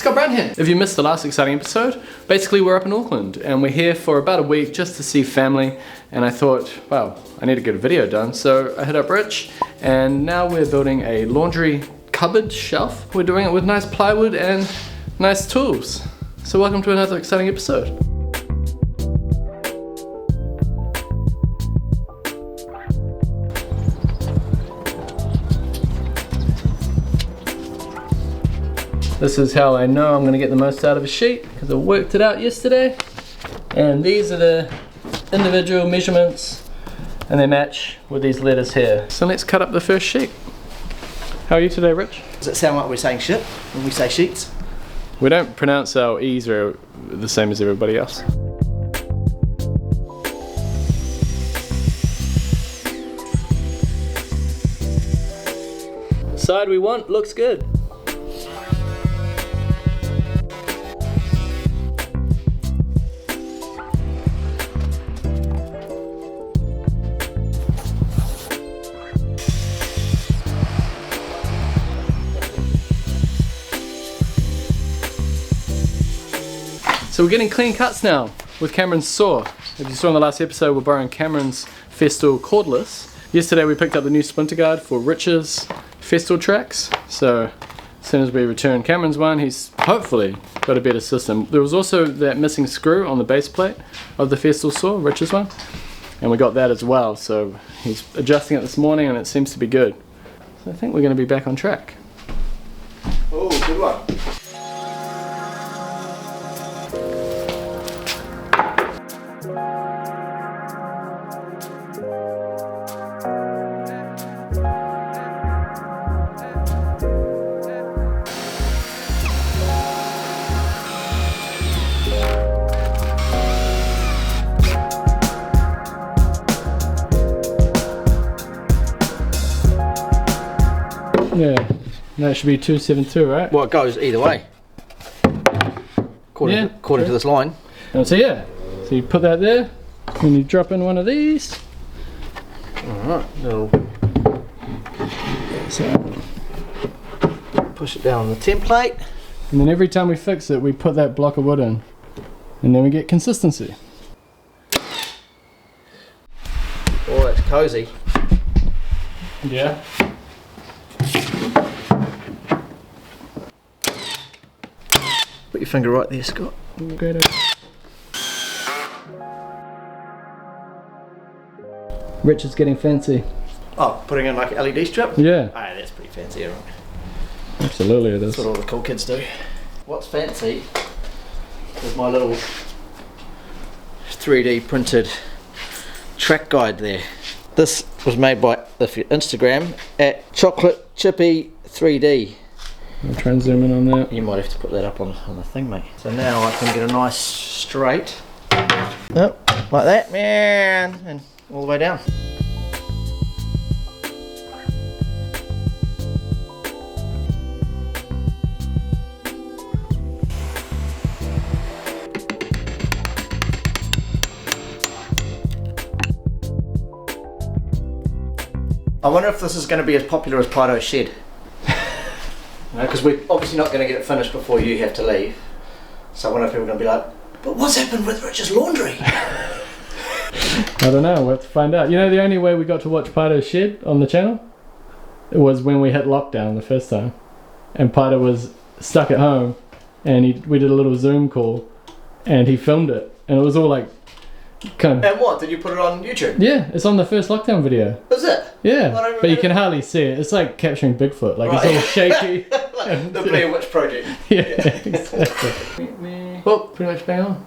Scott Brown here. If you missed the last exciting episode, basically we're up in Auckland and we're here for about a week just to see family, and I thought, wow, I need to get a video done, so I hit up Rich and now we're building a laundry cupboard shelf. We're doing it with nice plywood and nice tools. So welcome to another exciting episode. This is how I know I'm going to get the most out of a sheet, because I worked it out yesterday. And these are the individual measurements and they match with these letters here. So let's cut up the first sheet. How are you today, Rich? Does it sound like we're saying shit when we say sheets? We don't pronounce our E's are the same as everybody else. The side we want looks good. So we're getting clean cuts now with Cameron's saw. If you saw in the last episode, we're borrowing Cameron's Festool cordless. Yesterday we picked up the new splinter guard for Rich's Festool tracks. So as soon as we return Cameron's one, he's hopefully got a better system. There was also that missing screw on the base plate of the Festool saw, Rich's one. And we got that as well. So he's adjusting it this morning and it seems to be good. So I think we're going to be back on track. Oh, good one. Yeah, that should be 272, right? Well, it goes either way. According to this line. And so yeah, so you put that there, and you drop in one of these. Alright, So, push it down on the template. and then every time we fix it, we put that block of wood in. And then we get consistency. Oh, that's cozy. Yeah. Put your finger right there, Scott. Great. Rich is getting fancy. Oh, putting in like an LED strip? Yeah, Ah, that's pretty fancy, right? absolutely it is. That's what all the cool kids do. What's fancy is my little 3D printed track guide there. This was made by Instagram at Chocolate Chippy 3D. I'll try and zoom in on that. You might have to put that up on the thing, mate. So now I can get a nice straight, oh, like that, man, and all the way down. I wonder if this is going to be as popular as Paerau's shed. Because we're obviously not going to get it finished before you have to leave. So I wonder if people are going to be like, but what's happened with Rich's laundry? I don't know, we'll have to find out. You know, the only way we got to watch Paerau's shed on the channel? It was when we hit lockdown the first time. And Paerau was stuck at home and we did a little Zoom call and he filmed it. And it was all like, kind of... And what, did you put it on YouTube? Yeah, it's on the first lockdown video. Is it? Yeah, I don't but you remember. can hardly see it. It's like capturing Bigfoot, like Right. it's all shaky. Like the Blair Witch Project. Yeah, exactly. Well, pretty much bang on.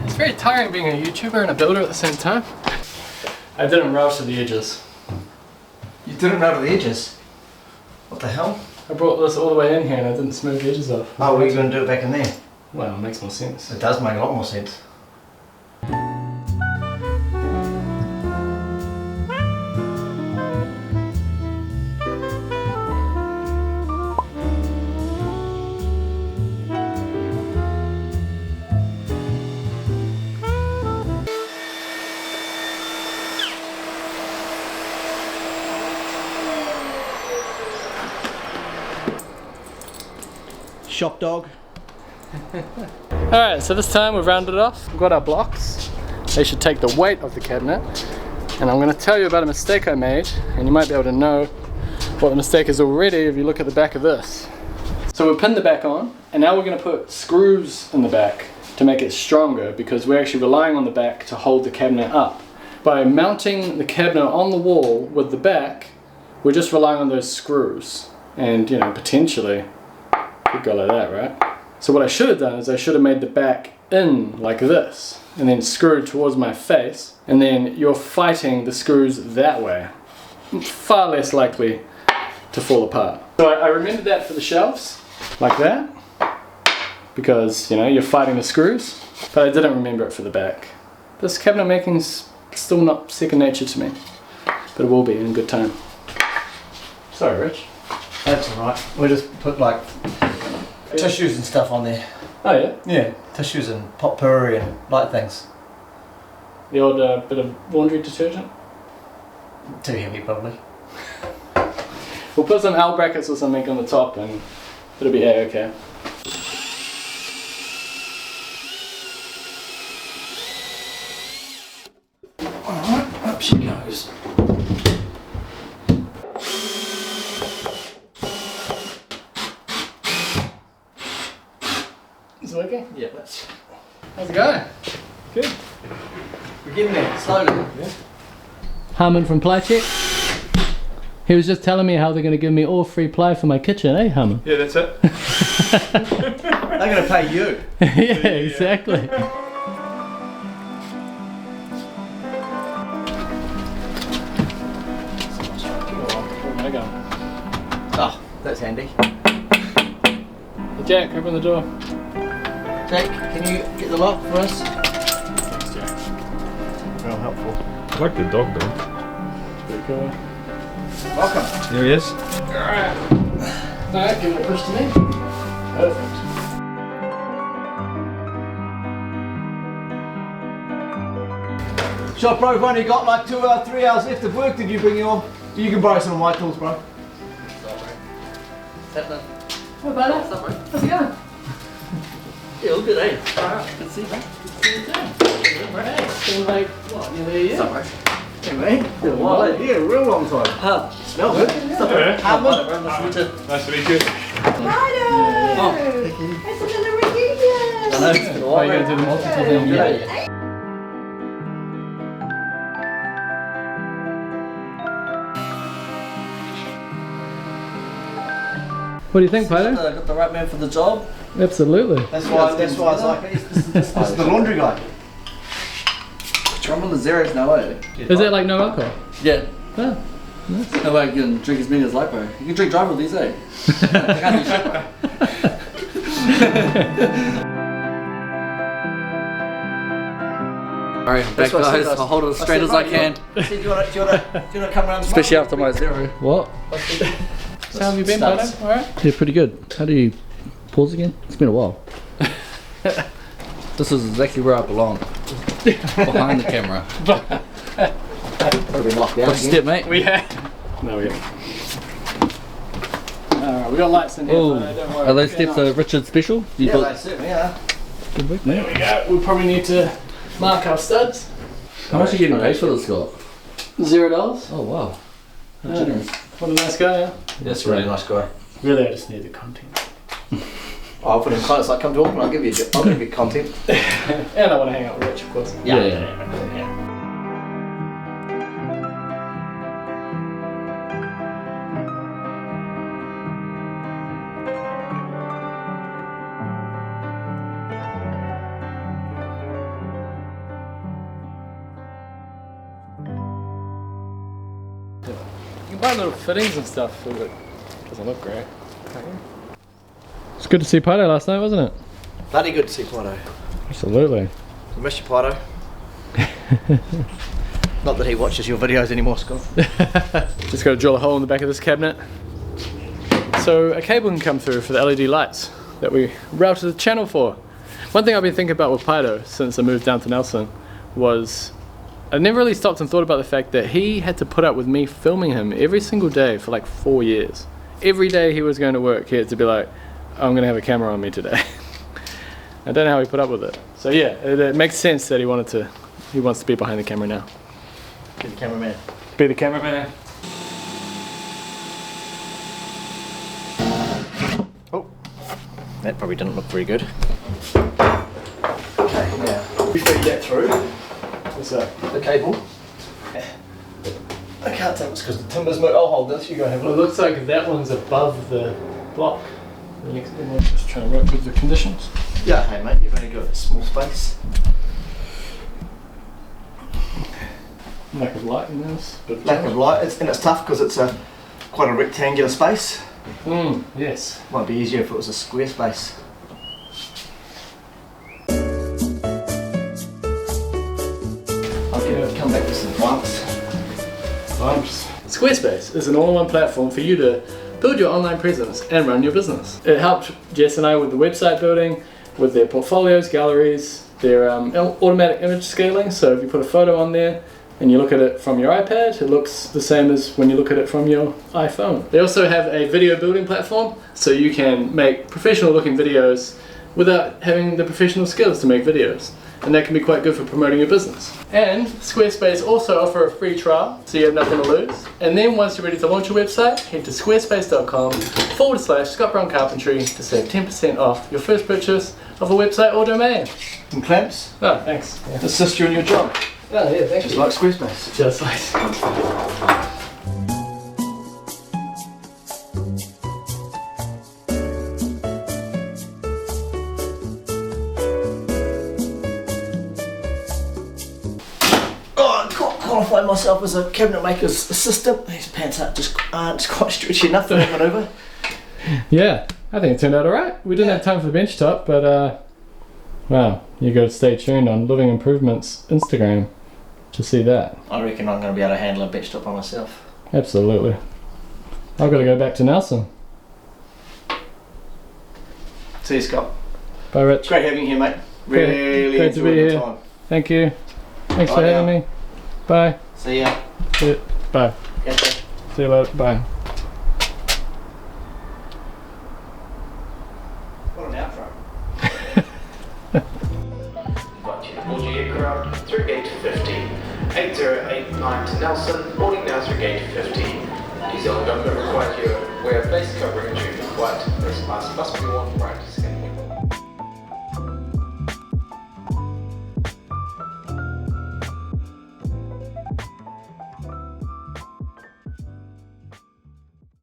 It's very tiring being a YouTuber and a builder at the same time. I didn't rouse to the edges. You didn't know the edges? What the hell? I brought this all the way in here and I didn't smooth the edges off. Oh, were you going to do it back in there? Well, it makes more sense. It does make a lot more sense. Shop dog. Alright, so this time we've rounded it off. We've got our blocks. They should take the weight of the cabinet. And I'm going to tell you about a mistake I made, and you might be able to know what the mistake is already if you look at the back of this. So we pinned the back on, and now we're going to put screws in the back to make it stronger, because we're actually relying on the back to hold the cabinet up. By mounting the cabinet on the wall with the back, we're just relying on those screws. And, you know, potentially, could go like that, right? So what I should have done is I should have made the back in like this, and then screwed towards my face, and then you're fighting the screws that way. Far less likely to fall apart. So I remembered that for the shelves, like that, because, you know, you're fighting the screws, but I didn't remember it for the back. This cabinet making's still not second nature to me, but it will be in good time. Sorry, Rich. That's alright. We just put like tissues and stuff on there. Oh yeah? Yeah, tissues and potpourri and light things. The old bit of laundry detergent? Too heavy probably. We'll put some L brackets or something on the top and it'll be A-okay. Alright, up she goes. Is it working? Yeah, that's... How's it going? Good. We're getting there, slowly. Yeah. Harmon from Ply Check. He was just telling me how they're going to give me all free ply for my kitchen, eh, Harmon? Yeah, that's it. They're going to pay you. Yeah, exactly. Oh, that's handy. Hey Jack, open the door. Jake, can you get the lock for us? Thanks, Jack. Real helpful. I like the dog though. It's pretty cool. Welcome. There he is. Alright. Alright, give it a push to me. Perfect. Shop bro, we've only got like 2 or 3 hours left of work. Did you bring your... You can borrow some of my tools, bro. What about that? How's it going? Yeah, look at that. Alright, good to see you, man. Good to see you too. Right. It's been like, what, nearly a year? Hey mate. Been a while, eh? Yeah, a real long time. Smell good. Yeah. Nice to meet you. Righto! It's another reunion! It's been a Are while, you going to do the multiple thing? Yeah. What do you think, Paolo? Got the right man for the job. Absolutely. That's why it's like, this is the laundry guy. I'm on the zeros now, eh? Is that like no alcohol? Yeah. Oh. No way you can drink as many as like, bro. You can drink drive with these, eh? I can't do shit, bro. Alright, back guys. I'll hold it as straight as I can. Do you want to come around? Especially after my zero. What? So how have you been, Paolo? Alright? Yeah, pretty good. How do you pause again? It's been a while. This is exactly where I belong. Behind the camera. Probably been locked out What's the step, mate? We have. No, we haven't. Alright, we got lights in here. Oh, so don't worry. are those steps a Richard special? You Yeah, got- they certainly are. Good week, There mate. we go. We probably need to mark our studs. How much are you getting paid for this, Scott? $0. Oh, wow. How Yeah. generous. What a nice guy, yeah? That's a really nice guy. Really, I just need the content. I'll put in clients like, come to Auckland, I'll give you content. And I want to hang out with Rich, of course. Yeah. You can buy little fittings and stuff, but it doesn't look great. It's good to see Paolo last night, wasn't it? Bloody good to see Paolo. Absolutely. I miss you, Paolo. Not that he watches your videos anymore, Scott. Just got to drill a hole in the back of this cabinet. So a cable can come through for the LED lights that we routed the channel for. One thing I've been thinking about with Paolo since I moved down to Nelson was I never really stopped and thought about the fact that he had to put up with me filming him every single day for like 4 years. Every day he was going to work, he had to be like, I'm gonna have a camera on me today. I don't know how he put up with it. So yeah, it makes sense that he wants to be behind the camera now. Be the cameraman. Be the cameraman. Oh, that probably didn't look very good. Okay, now we feed that through. What's that? The cable. I can't tell it's because the timber's moved. I'll hold this, you go have a Well, it look. looks like that one's above the block. The next one, we'll just try and work with the conditions. Yeah, hey mate, you've only got a small space. Lack of light in this. But Lack of light, and it's tough because it's quite a rectangular space. Yes. Might be easier if it was a square space. I'll come back to some bumps. Squarespace is an all-in-one platform for you to build your online presence and run your business. It helped Jess and I with the website building, with their portfolios, galleries, their automatic image scaling. So if you put a photo on there and you look at it from your iPad, it looks the same as when you look at it from your iPhone. They also have a video building platform, so you can make professional looking videos without having the professional skills to make videos. And that can be quite good for promoting your business. And Squarespace also offer a free trial, so you have nothing to lose. And then once you're ready to launch your website, head to squarespace.com/Scott Brown Carpentry to save 10% off your first purchase of a website or domain. Some clamps. Oh, thanks. Yeah. Assist you in your job. Oh, yeah, thanks. Just like Squarespace. Just like. Qualify myself as a cabinet maker's assistant. These pants just aren't quite stretchy enough to maneuver. Yeah, I think it turned out alright. We didn't have time for the bench top, but wow, you got to stay tuned on Living Improvements Instagram to see that. I reckon I'm going to be able to handle a bench top by myself. Absolutely. I've got to go back to Nelson. See you, Scott. Bye, Rich. Great having you here, mate. Really Great to be enjoyed the here. time. Thank you. Thanks Bye for now. having me. Bye. See ya. Bye. Gotcha. See you later. Bye. What an outro. Board your aircraft through gate 50. 8089 to Nelson, boarding now through gate 50. New Zealand government requires you wear face covering during the flight. Face mask must be worn prior to